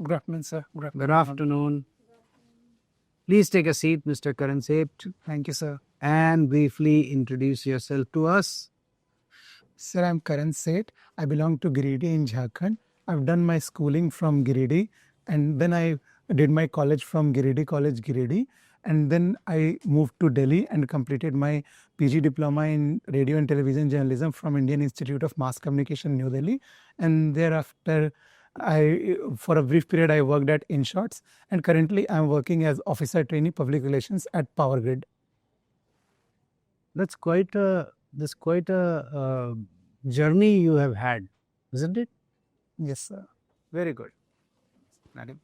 Good afternoon, sir. Good afternoon. Please take a seat, Mr. Karan Seth, Thank you, sir. and briefly introduce yourself to us. Sir, I'm Karan Seth. I belong to Giridih in Jharkhand. I've done my schooling from Giridih, and then I did my college from Giridih College, Giridih. And then I moved to Delhi and completed my PG diploma in radio and television journalism from Indian Institute of Mass Communication, New Delhi. And thereafter, for a brief period, I worked at InShots, and currently I'm working as officer trainee public relations at Power Grid. That's quite a journey you have had, isn't it? Yes, sir. Very good. Madam,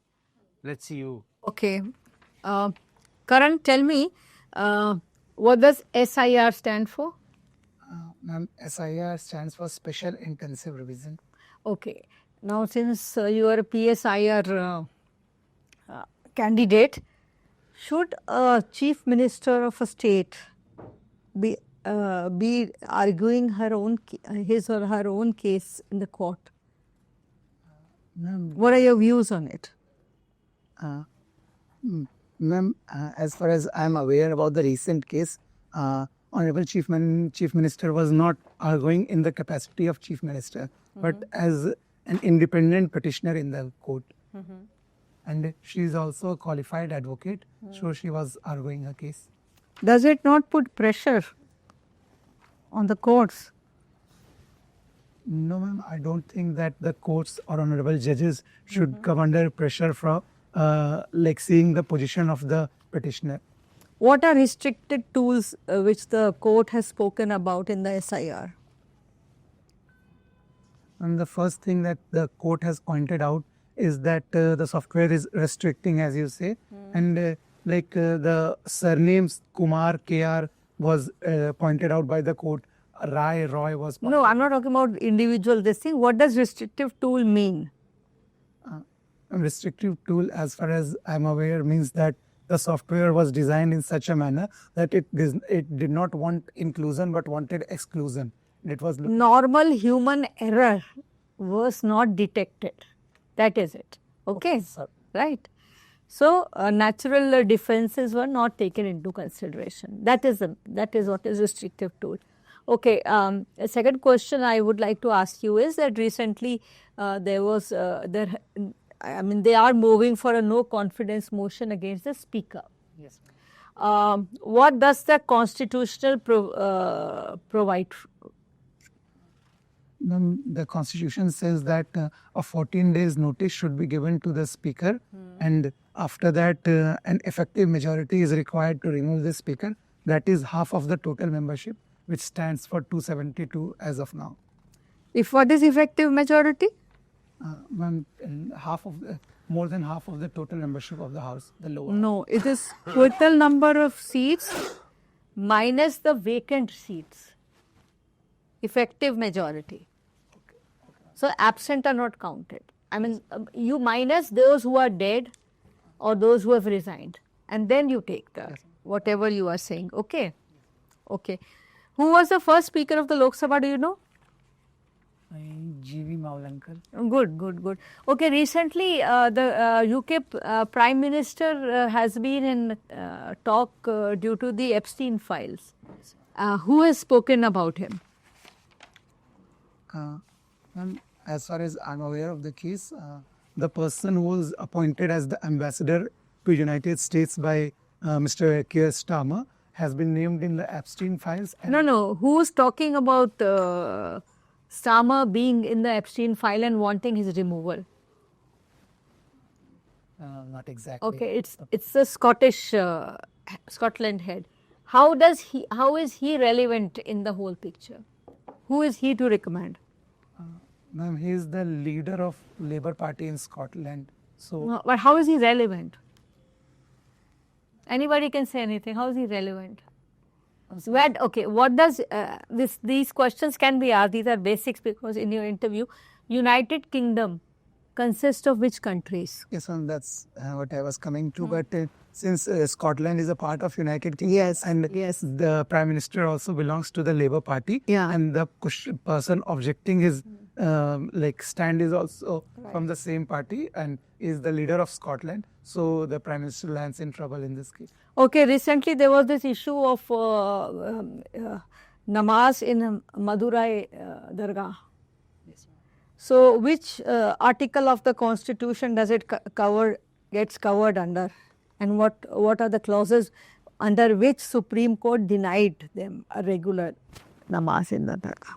let's see you. Okay. Karan, tell me, what does SIR stand for? Ma'am, SIR stands for Special Intensive Revision. Okay. Now, since you are a PSIR candidate, should a chief minister of a state be arguing his or her own case in the court? What are your views on it? Ma'am, as far as I'm aware about the recent case, Honorable Chief Minister was not arguing in the capacity of Chief Minister, but as an independent petitioner in the court. And she is also a qualified advocate, so she was arguing her case. Does it not put pressure on the courts? No, ma'am, I don't think that the courts or honorable judges should come under pressure from seeing the position of the petitioner. What are restricted tools which the court has spoken about in the SIR? And the first thing that the court has pointed out is that the software is restricting, as you say, and the surnames Kumar, KR was pointed out by the court. Rahe, Roy was pointed No, I'm not talking about individual this thing. What does restrictive tool mean? A restrictive tool, as far as I'm aware, means that the software was designed in such a manner that it did not want inclusion but wanted exclusion. It was Normal human error was not detected. That is it. Okay, right. So natural defenses were not taken into consideration. That is what is restrictive tool. Okay. A second question I would like to ask you is that recently they are moving for a no confidence motion against the speaker. Yes. What does the constitutional provide? The constitution says that a 14 days notice should be given to the speaker, and after that an effective majority is required to remove the speaker. That is half of the total membership, which stands for 272 as of now. If what is effective majority? More than half of the total membership of the House, the lower. No, it is total number of seats minus the vacant seats. Effective majority. So absent are not counted. I mean, you minus those who are dead or those who have resigned, and then you take the whatever you are saying. Okay. Okay. Who was the first speaker of the Lok Sabha? Do you know? G.V. Maulanकर. Good. Okay, recently the UK Prime Minister has been in talk due to the Epstein files. Who has spoken about him? As far as I'm aware of the case, the person who was appointed as the ambassador to United States by Mr. Keir Starmer has been named in the Epstein files. No. Who's talking about Starmer being in the Epstein file and wanting his removal? Not exactly. Okay, it's the Scotland head. How is he relevant in the whole picture? Who is he to recommend? Ma'am, he is the leader of Labour Party in Scotland. So, No, but how is he relevant? Anybody can say anything. How is he relevant? Okay, what does these questions can be asked? These are basics because in your interview, United Kingdom consists of which countries? Yes, ma'am, that's what I was coming to. But since Scotland is a part of United Kingdom, and the Prime Minister also belongs to the Labour Party, and the person objecting his like stand is also from the same party and is the leader of Scotland. So the Prime Minister lands in trouble in this case. Okay, recently there was this issue of namaz in Madurai Dargah. So which article of the constitution does it gets covered under, and what are the clauses under which Supreme Court denied them a regular namaz in the Dargah?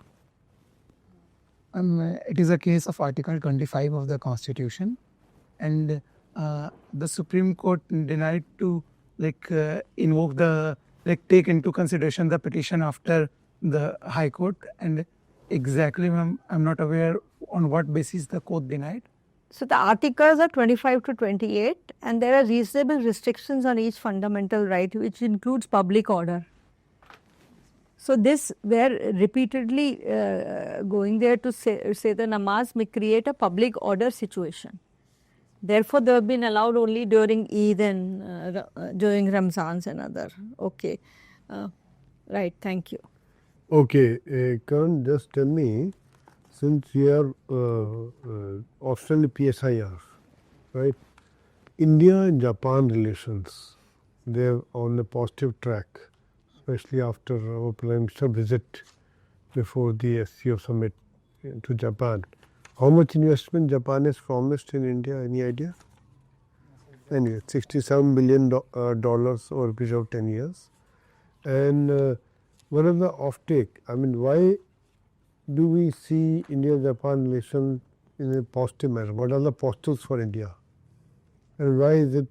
It is a case of Article 25 of the Constitution, and the Supreme Court denied to invoke the take into consideration the petition after the High Court. And exactly, ma'am, I'm not aware on what basis the court denied. So the articles are 25 to 28, and there are reasonable restrictions on each fundamental right, which includes public order. So this, they're repeatedly going there to say the namaz may create a public order situation. Therefore, they have been allowed only during Eid and during Ramzans and other. Okay, right. Thank you. Okay, Karan, just tell me, since you are Australian PSIR, right? India and Japan relations, they're on a positive track, especially after our Prime Minister visit before the SCO summit to Japan. How much investment Japan has promised in India? Any idea? Anyway, $67 billion over a period of 10 years. And what are the offtake? I mean, why do we see India-Japan relation in a positive manner? What are the positives for India? And why is it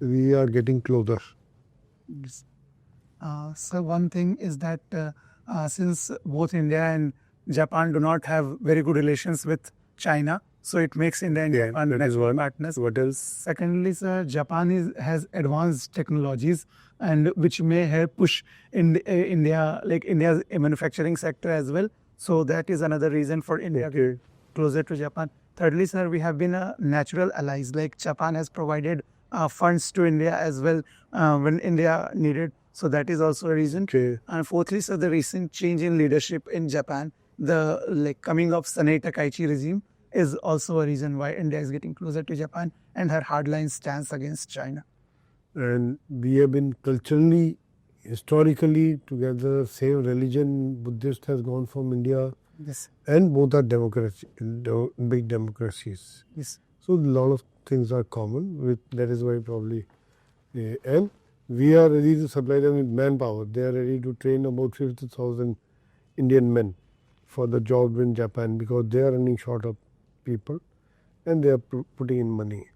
we are getting closer? So one thing is that since both India and Japan do not have very good relations with China, so it makes India and Japan natural partners. What else? Secondly, sir, Japan has advanced technologies and which may help push in India, like India's manufacturing sector as well. So that is another reason for India getting closer to Japan. Thirdly, sir, we have been natural allies. Like Japan has provided funds to India as well when India needed. So that is also a reason. Okay. And fourthly, sir, the recent change in leadership in Japan, the coming of Sanae Takaichi regime is also a reason why India is getting closer to Japan and her hardline stance against China. And we have been culturally, historically together, same religion, Buddhist has gone from India. Yes. And both are big democracies. Yes. So a lot of things are common. That is why probably, and we are ready to supply them with manpower. They are ready to train about 50,000 Indian men for the job in Japan because they are running short of people and they are putting in money.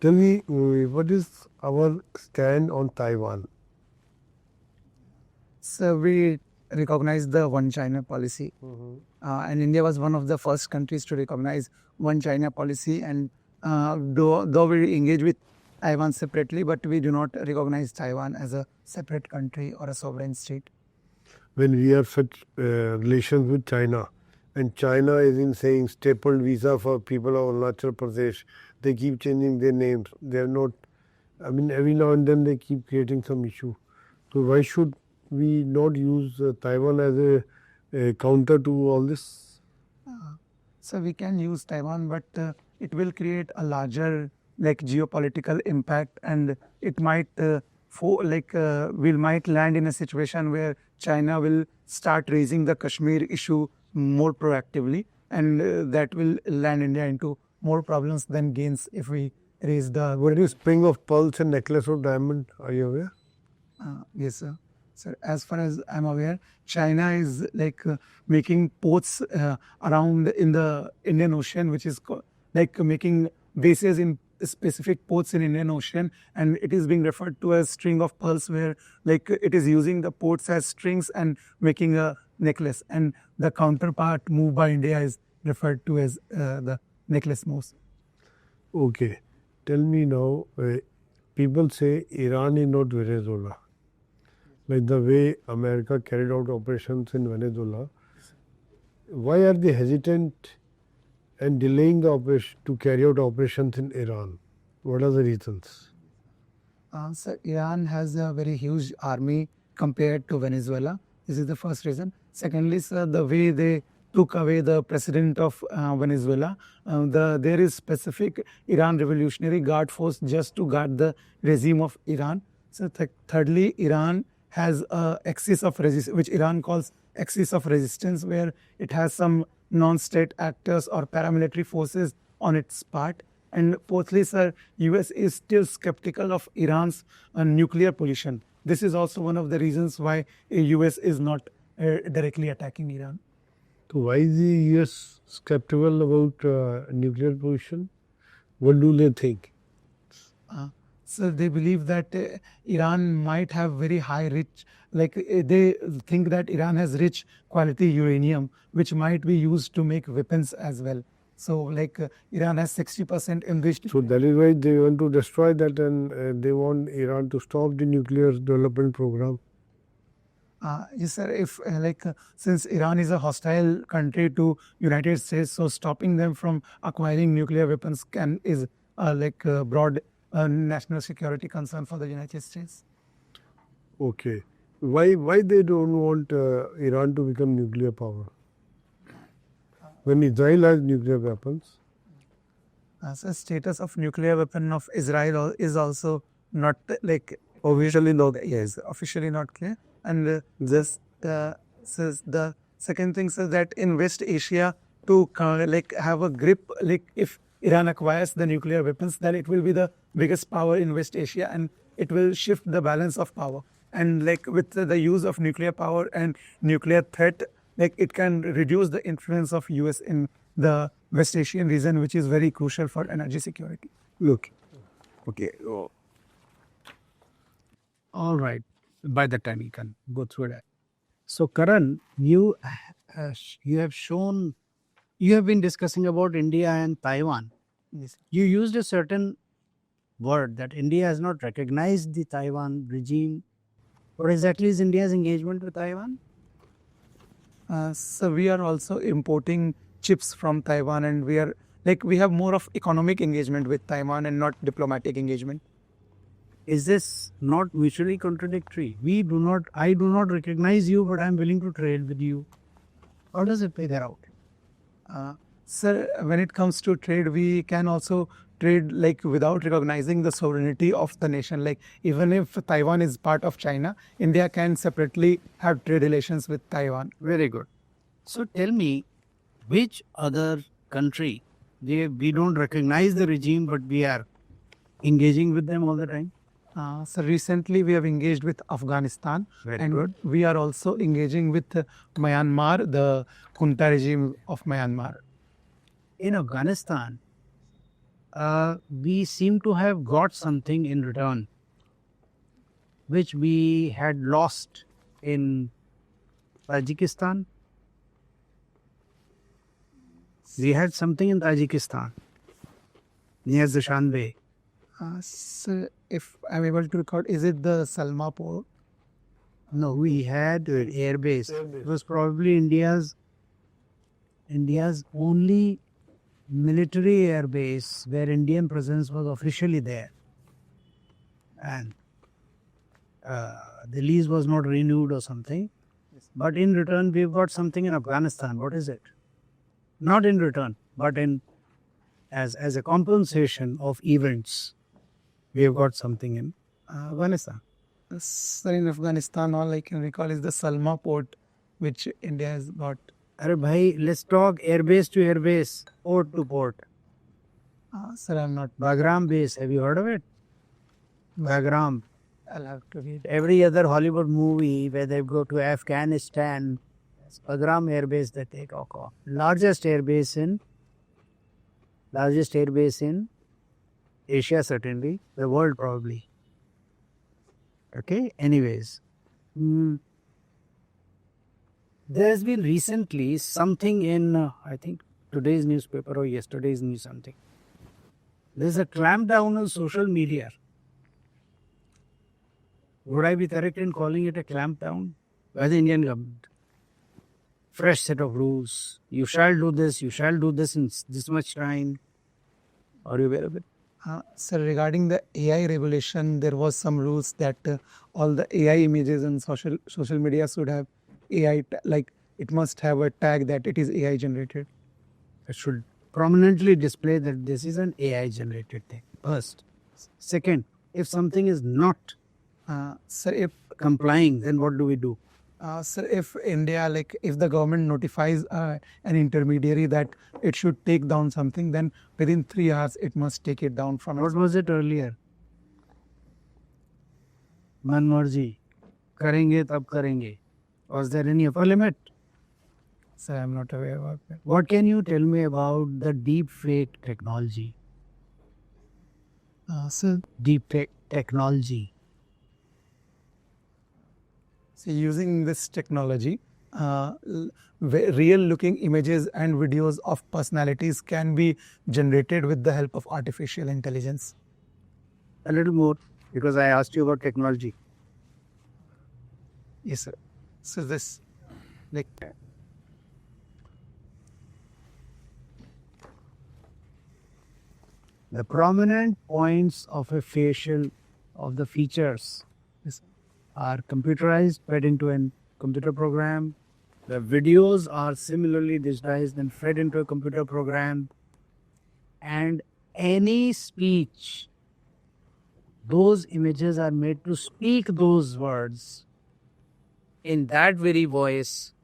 Tell me, what is our stand on Taiwan? So we recognize the One China policy, and India was one of the first countries to recognize One China policy. And though we engage with Taiwan separately, but we do not recognize Taiwan as a separate country or a sovereign state. When we have such relations with China, and China is in saying stapled visa for people of Arunachal Pradesh, they keep changing their names. They are not, I mean, every now and then they keep creating some issue. So why should we not use Taiwan as a counter to all this? So we can use Taiwan, but it will create a larger geopolitical impact, and it might we might land in a situation where China will start raising the Kashmir issue more proactively, and that will land India into more problems than gains if we raise the. What is spring of pearls and necklace of diamond? Are you aware? Yes, sir. So as far as I'm aware, China is making ports around in the Indian Ocean, which is making bases in specific ports in Indian Ocean, and it is being referred to as string of pearls, where it is using the ports as strings and making a necklace, and the counterpart move by India is referred to as the necklace moves. Okay, tell me now. People say Iran is not Venezuela. Like the way America carried out operations in Venezuela, why are they hesitant and delaying the operation to carry out operations in Iran? What are the reasons? So Iran has a very huge army compared to Venezuela. This is the first reason. Secondly, sir, the way they took away the president of Venezuela. There is specific Iran Revolutionary Guard force just to guard the regime of Iran. So thirdly, Iran has a axis of resistance, which Iran calls axis of resistance, where it has some non-state actors or paramilitary forces on its part. And fourthly, sir, US is still skeptical of Iran's nuclear pollution. This is also one of the reasons why US is not directly attacking Iran. So why is the US skeptical about nuclear pollution? What do they think? So they believe that Iran might have very high rich, they think that Iran has rich quality uranium, which might be used to make weapons as well. So Iran has 60% enriched. So that is why they want to destroy that, and they want Iran to stop the nuclear development program. Yes, sir. If since Iran is a hostile country to United States, so stopping them from acquiring nuclear weapons is a broad national security concern for the United States. Okay. Why they don't want Iran to become nuclear power? When Israel has nuclear weapons. So status of nuclear weapon of Israel is also not officially not. Yes, officially not clear. And this says the second thing says that in West Asia to have a grip, if Iran acquires the nuclear weapons, then it will be the biggest power in West Asia, and it will shift the balance of power. And with the use of nuclear power and nuclear threat, it can reduce the influence of US in the West Asian region, which is very crucial for energy security. Look. Okay. Oh. All right. By the time you can go through that. So Karan, you have shown, you have been discussing about India and Taiwan. Yes. You used a certain word that India has not recognized the Taiwan regime. What exactly is India's engagement with Taiwan? So we are also importing chips from Taiwan, and we have more of economic engagement with Taiwan and not diplomatic engagement. Is this not mutually contradictory? I do not recognize you, but I am willing to trade with you. How does it play that out? Sir, when it comes to trade, we can also trade without recognizing the sovereignty of the nation. Even if Taiwan is part of China, India can separately have trade relations with Taiwan. Very good. So tell me, which other country, we don't recognize the regime, but we are engaging with them all the time? So recently we have engaged with Afghanistan. Very good. We are also engaging with Myanmar, the junta regime of Myanmar. In Afghanistan, we seem to have got something in return, which we had lost in Tajikistan. We had something in Tajikistan, near Dushanbe. So if I'm able to record, is it the Salma port? No, we had airbase. It was probably India's only military airbase where Indian presence was officially there. And the lease was not renewed or something. But in return, we've got something in Afghanistan. What is it? Not in return, but as a compensation of events, we have got something in Afghanistan. Sir, in Afghanistan, all I can recall is the Salma port, which India has got. Arre bhai, let's talk airbase to airbase, port to port. Sir, I'm not. Bagram base, have you heard of it? Bagram. I'll have to read. Every other Hollywood movie where they go to Afghanistan, Bagram airbase they take off. Largest airbase in Asia, certainly, the world probably. Okay, anyways. There has been recently something in, I think, today's newspaper or yesterday's news something. There's a clampdown on social media. Would I be correct in calling it a clampdown by the Indian government? Fresh set of rules. You shall do this in this much time. Are you aware of it? Sir, regarding the AI regulation, there was some rules that all the AI images and social media should have AI it must have a tag that it is AI generated. It should prominently display that this is an AI generated thing. First. Second, if something is not Sir, if complying, then what do we do? sir, if India, like if the government notifies an intermediary that it should take down something, then within 3 hours it must take it down from What its. was it earlier? Manmarji, karenge tab karenge. Was there any upper limit? Sir, I'm not aware about that. What can you tell me about the deep fake technology? Sir, Deep fake technology. so using this technology, real looking images and videos of personalities can be generated with the help of artificial intelligence. A little more, because I asked you about technology. Yes, sir. So this, like, The prominent points of a facial, of the features, yes, are computerized, fed into a computer program. The videos are similarly digitized and fed into a computer program. And any speech, those images are made to speak those words in that very voice.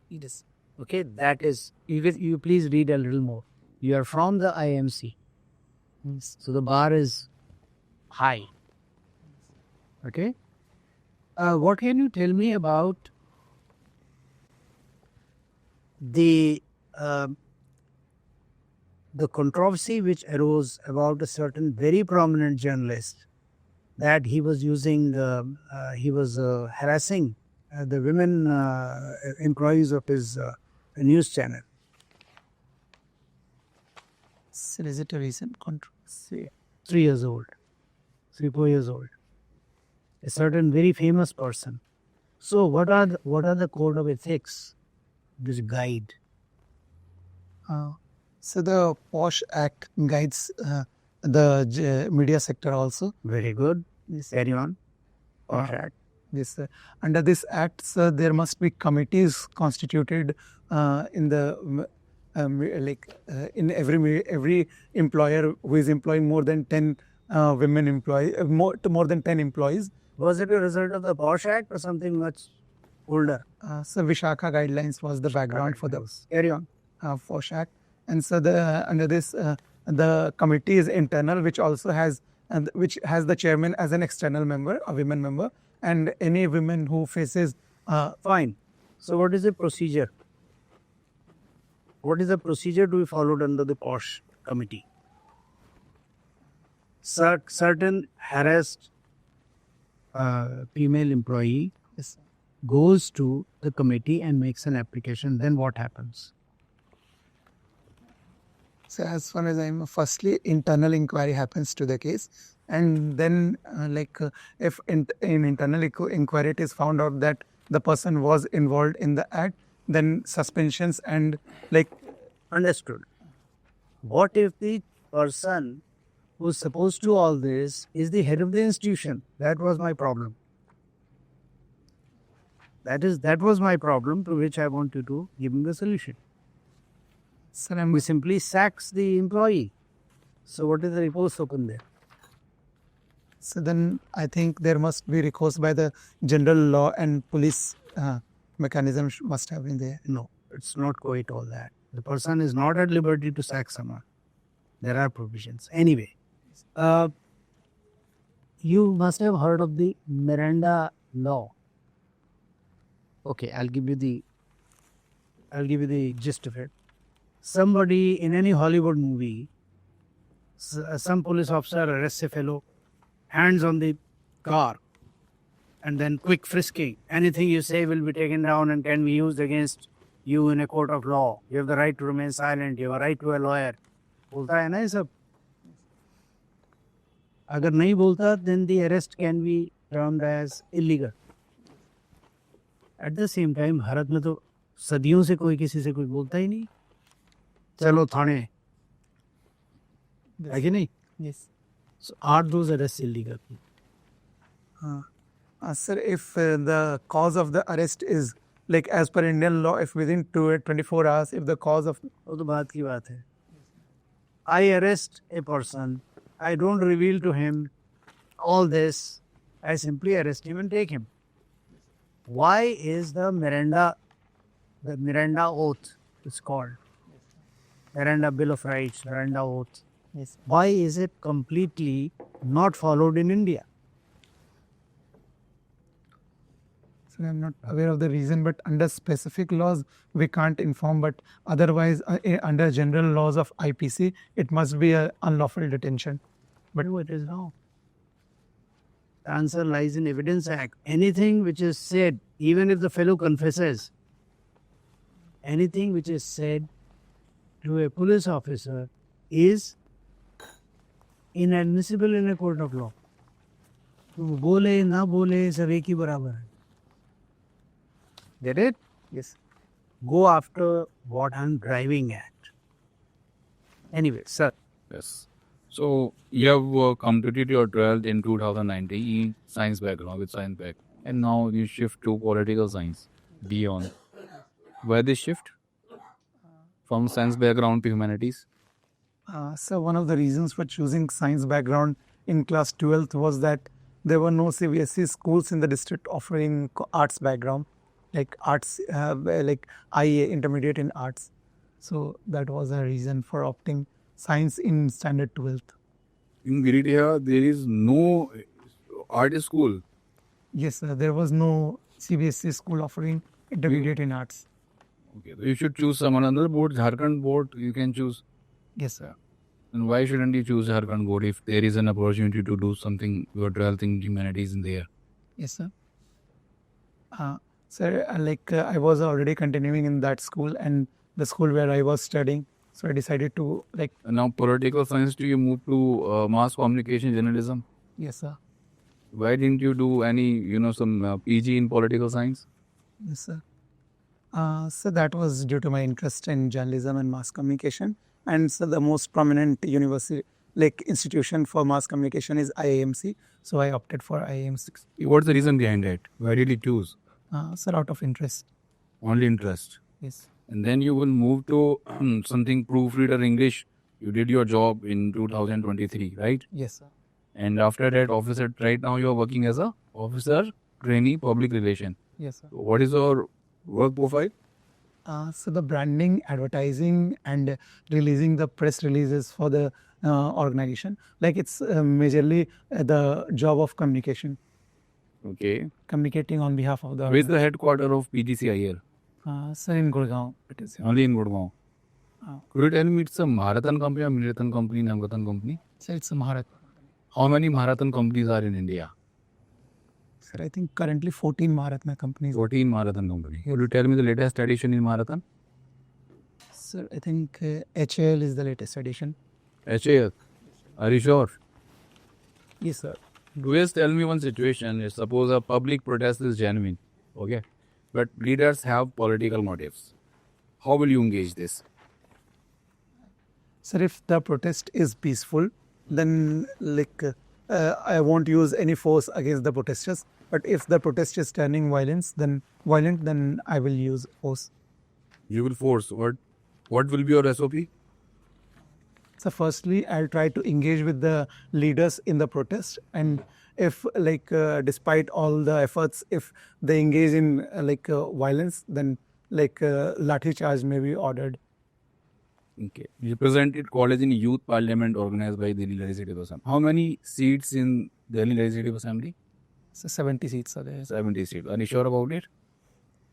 It is okay. That is, you please read a little more. You are from the IMC, so the bar is high. Okay. What can you tell me about the controversy which arose about a certain very prominent journalist, that he was using, he was harassing the women employees of his news channel? sir, is it a recent controversy? 3 years old, 4 years old. A certain very famous person. So what are the code of ethics? This guide. So the POSH Act guides the media sector also. Very good. Carry on. POSH Act. This under this act, sir, there must be committees constituted in the in every employer who is employing more than 10 women employees, more than 10 employees. Was it a result of the POSH Act or something much older? So Vishakha guidelines was the background for the Carry on. POSH Act, and so under this the committee is internal, which also has which has the chairman as an external member, a women member, and any women who faces. Fine. So what is the procedure? What is the procedure to be followed under the POSH committee? Certain harassed female employee Yes. goes to the committee and makes an application. Then what happens? So as far as I'm, firstly, internal inquiry happens to the case, and then if in internal inquiry it is found out that the person was involved in the act, then suspensions and Understood. What if the person who's supposed to all this is the head of the institution? That was my problem. That was my problem, to which I want you to give me the solution. sir, We simply sacks the employee. So what is the recourse open there? so then I think there must be recourse by the general law and police mechanism must have been there. No, it's not quite all that. The person is not at liberty to sack someone. There are provisions. Anyway, you must have heard of the Miranda law. Okay, I'll give you the gist of it. Somebody in any Hollywood movie, some police officer arrests a fellow, hands on the car, and then quick frisking. Anything you say will be taken down and can be used against you in a court of law. You have the right to remain silent. You have a right to a lawyer. बोलता है ना ये सब. अगर नहीं बोलता, then the arrest can be termed as illegal. At the same time, Bharat में तो सदियों से कोई किसी से कोई बोलता ही नहीं. चलो थाने. है कि नहीं? Yes. So are those arrests illegal? Sir, if the cause of the arrest is like as per Indian law, if within 24 hours, if the cause of वो तो बात की बात है. I arrest a person. I don't reveal to him all this. I simply arrest him and take him. Why is the Miranda oath, it's called Miranda Bill of Rights, Miranda oath. yes, Why is it completely not followed in India? so I'm not aware of the reason, but under specific laws we can't inform. But otherwise, under general laws of IPC, it must be a unlawful detention. But no, it is not. The answer lies in Evidence Act. Anything which is said, even if the fellow confesses, anything which is said to a police officer is inadmissible in a court of law. तो बोले ना बोले सब एक ही बराबर है. Get it? Yes. Go after what I'm driving at. Anyway, sir. Yes. So you have completed your 12th in 2019 science background with science back, and now you shift to political science beyond. Where this shift from science background to humanities? So one of the reasons for choosing science background in class 12th was that there were no CSE schools in the district offering arts background, like arts, like IA, intermediate in arts. So that was a reason for opting science in standard 12th. In Giridih, there is no art school. Yes, there was no CBSE school offering intermediate in arts. Okay, so you should choose some another board, Jharkhand board. You can choose. Yes, sir. And why shouldn't you choose Jharkhand board if there is an opportunity to do something your 12th in humanities in there? Yes, sir. Sir, I was already continuing in that school and the school where I was studying. So I decided to And now political science, do you move to mass communication journalism? yes, sir. Why didn't you do any, some PG in political science? Yes, sir. So that was due to my interest in journalism and mass communication. And so the most prominent university, institution for mass communication is IAMC. So I opted for IAMC. What's the reason behind it? Why did you choose? Sir, out of interest. Only interest. Yes. And then you will move to something proofreader English. You did your job in 2023, right? Yes, sir. And after that, officer, right now you are working as a officer, trainee, public relation. Yes, sir. What is your work profile? So the branding, advertising, and releasing the press releases for the organization, it's majorly the job of communication, Okay. communicating on behalf of the. Where is the headquarter of PGCIL? Sir, in Gurgaon, it is. Only in Gurgaon. Ah. Could you tell me it's a Maharatan company or Miniratan company, Navgatan company? Sir, it's a Maharat. How many Maharatan companies are in India? Sir, I think currently 14 Maharatna companies. 14 Maharatan companies. Could you tell me the latest addition in Maharatan? Sir, I think HAL is the latest edition. HAS. Are you sure? Yes, sir. Just tell me one situation. Suppose a public protest is genuine, okay? But leaders have political motives. How will you engage this? Sir, if the protest is peaceful, then I won't use any force against the protesters. But if the protest is turning violent, then I will use force. You will force. What will be your SOP? So firstly, I'll try to engage with the leaders in the protest, and if despite all the efforts, if they engage in violence, then lathi charge may be ordered. Okay. You presented college in youth parliament organized by Delhi Legislative Assembly. How many seats in Delhi Legislative Assembly? So 70 seats are there. 70 seats. Are you sure about it?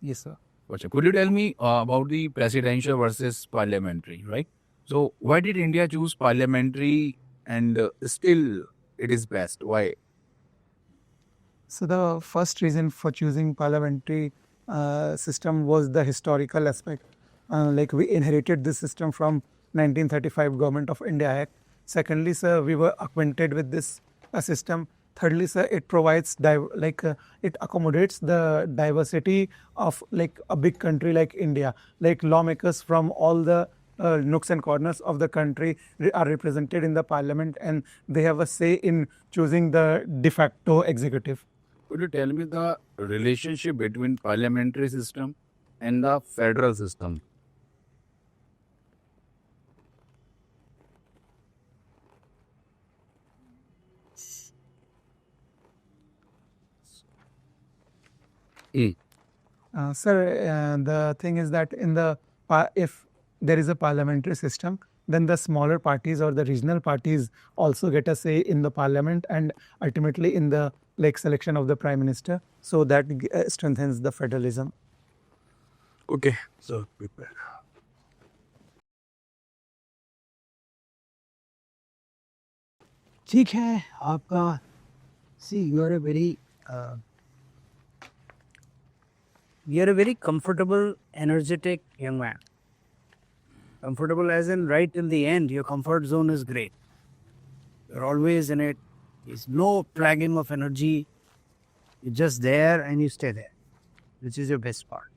Yes, sir. Gotcha. Could you tell me about the presidential versus parliamentary, right? So why did India choose parliamentary and still it is best? Why? So the first reason for choosing parliamentary system was the historical aspect. We inherited this system from 1935 Government of India Act. Secondly, sir, we were acquainted with this system. Thirdly, sir, it provides it accommodates the diversity of a big country like India. Lawmakers from all the nooks and corners of the country are represented in the parliament, and they have a say in choosing the de facto executive. Could you tell me the relationship between parliamentary system in the federal system. E. Sir, the thing is that if there is a parliamentary system, then the smaller parties or the regional parties also get a say in the parliament and ultimately in the selection of the prime minister. So that strengthens the federalism. Okay, so prepare. ठीक है आपका see you're a very comfortable, energetic young man. Comfortable as in right till the end, your comfort zone is great. You're always in it. There's no flagging of energy. You're just there and you stay there, which is your best part.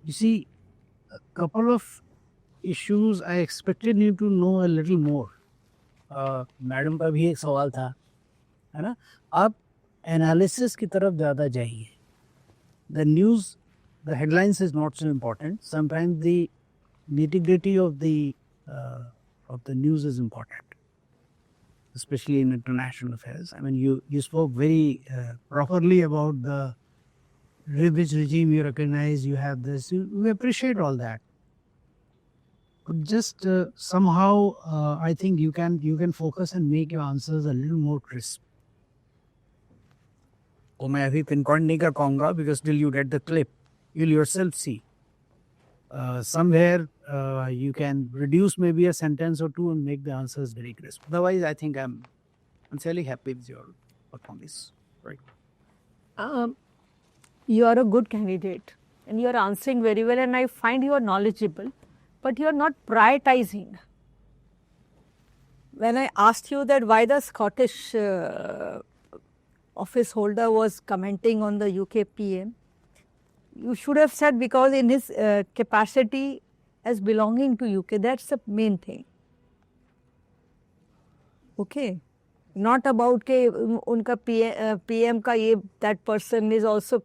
You see, a couple of issues I expected you to know a little more. Madam का भी एक सवाल था, है ना? आप analysis की तरफ ज़्यादा जाइए. The news, the headlines is not so important. Sometimes the nitty-gritty of the news is important, especially in international affairs. I mean, you spoke very properly about the which regime you recognize. You have this. We appreciate all that. But just somehow, I think you can focus and make your answers a little more crisp. और मैं अभी pinpoint नहीं कर पाऊंगा because till you get the clip, you'll yourself see. Somewhere you can reduce maybe a sentence or two and make the answers very crisp. Otherwise, I think I'm fairly happy with your performance. Right. You are a good candidate and you are answering very well, and I find you are knowledgeable, but you are not prioritizing. When I asked you that why the Scottish office holder was commenting on the UK PM, you should have said because in his capacity as belonging to UK, that's the main thing. Okay. Not about ke unka PM ka ye, that person is also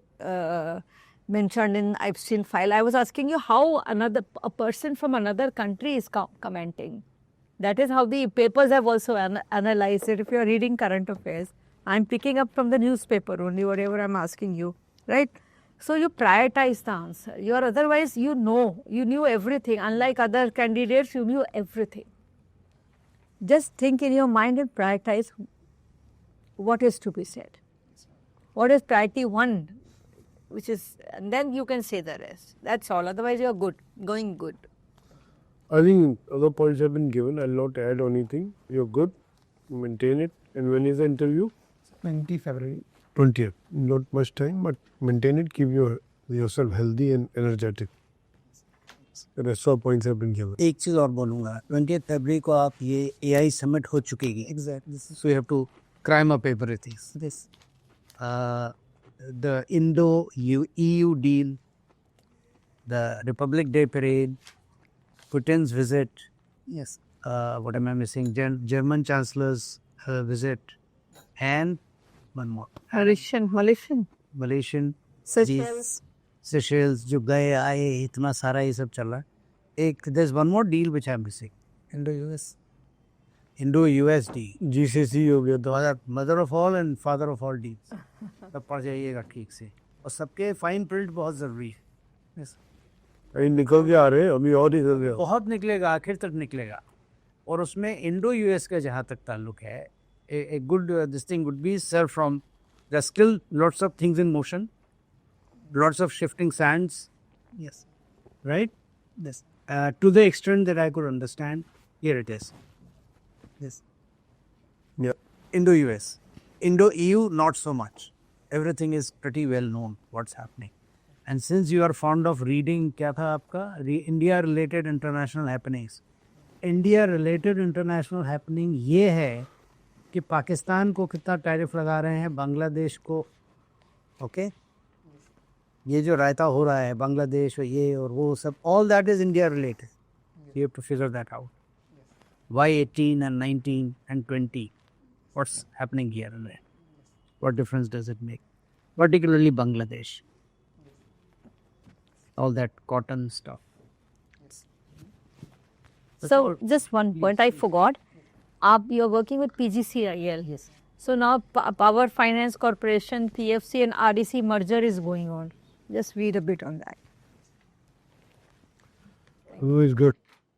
mentioned in Epstein file. I was asking you how a person from another country is commenting. That is how the papers have also analyzed it. If you are reading current affairs, I am picking up from the newspaper only whatever I am asking you, right? So you prioritize the answer. You are otherwise you knew everything. Unlike other candidates, you knew everything. Just think in your mind and prioritize what is to be said. What is priority one, which is, and then you can say the rest. That's all. Otherwise, you are good, going good. I think other points have been given. I'll not add anything. You're good. Maintain it. And when is the interview? 20 February. 20th. Not much time, but maintain it. Keep yourself healthy and energetic. The rest of points have been given. एक चीज और बोलूँगा. 20th February को आप ये AI summit हो चुकेगी. Exactly. So you have to cram up everything. This. The Indo-EU deal, the Republic Day parade, Putin's visit. Yes. What am I missing? German Chancellor's visit, and one more. Malaysian. Seychelles, जो गए आए इतना सारा ये सब चल रहा है. There's one more deal which I'm missing. Indo-US deal. GCC हो गया था. Mother of all and father of all deals. सब पढ़ जाइएगा ठीक से. और सबके फाइन प्रिंट बहुत जरूरी है. कहीं निकल के आ रहे हैं अभी और निकल गया. बहुत निकलेगा, आखिर तक निकलेगा. और उसमें इंडो-यूएस का जहाँ तक ताल्लुक है, a good this thing would be, sir, from there's still lots of things in motion, lots of shifting sands. Yes. Right? Yes. To the extent that I could understand, here it is. Yes. Yeah. Indo-US. Indo-EU, not so much. Everything is pretty well known what's happening. And since you are fond of reading, क्या था आपका? India-related international happenings. India-related international happening ये है कि पाकिस्तान को कितना tariff लगा रहे हैं, बांग्लादेश को, ओके? ये जो रायता हो रहा है बांग्लादेश और ये और वो सब, all that is India-related. You have to figure that out. Why 18 and 19 and 20? What's happening here and there? What difference does it make? particularly Bangladesh. All that cotton stuff. So just one point I forgot. You're working with PGCIL. Yes. So now Power Finance Corporation, PFC and RDC merger is going on. Just read a bit on that. Oh, it's good.